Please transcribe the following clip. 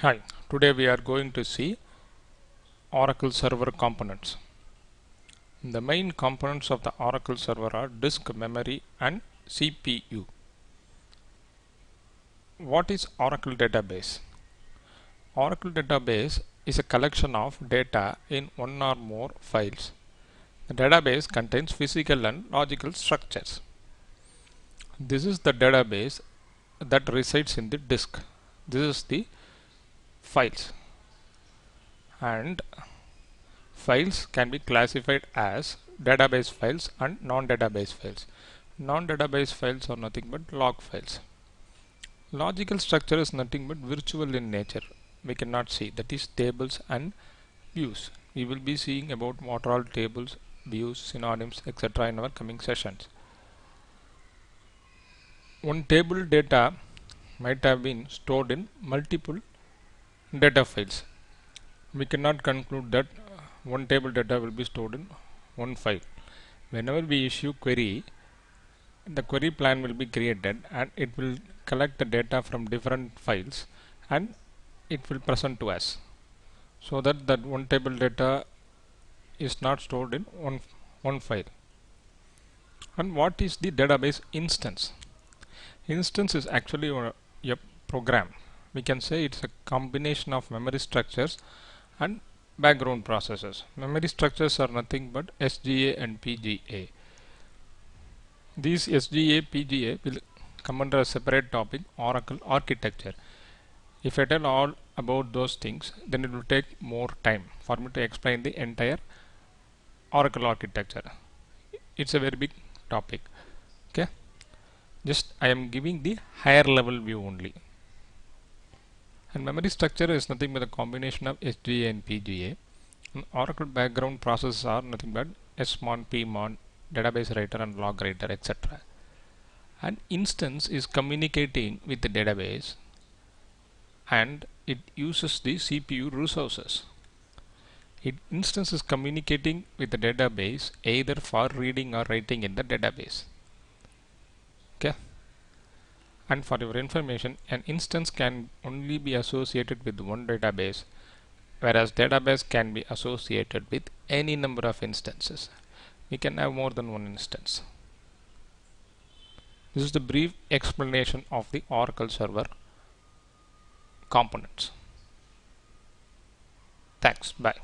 Hi, today we are going to see Oracle Server components. The main components of the Oracle Server are disk, memory and CPU. What is Oracle Database? Oracle Database is a collection of data in one or more files. The database contains physical and logical structures. This is the database that resides in the disk. This is the files, and files can be classified as database files and non-database files. Non-database files are nothing but log files. Logical structure is nothing but virtual in nature. We cannot see, that is tables and views. We will be seeing about what are all tables, views, synonyms, etc. in our coming sessions. One table data might have been stored in multiple data files. We cannot conclude that one table data will be stored in one file. Whenever we issue query, the query plan will be created and it will collect the data from different files and it will present to us, so that one table data is not stored in one file. And what is the database instance? Instance is actually a program. We can say it's a combination of memory structures and background processes. Memory structures are nothing but SGA and PGA. These SGA, PGA will come under a separate topic, Oracle architecture. If I tell all about those things, then it will take more time for me to explain the entire Oracle architecture. It's a very big topic. Okay, just I am giving the higher level view only. And memory structure is nothing but a combination of SGA and PGA. And Oracle background processes are nothing but SMON, PMON, database writer and log writer, etc. An instance is communicating with the database and it uses the CPU resources. Instance is communicating with the database either for reading or writing in the database. Okay. And for your information, an instance can only be associated with one database, whereas database can be associated with any number of instances. We can have more than one instance. This is the brief explanation of the Oracle Server components. Thanks. Bye.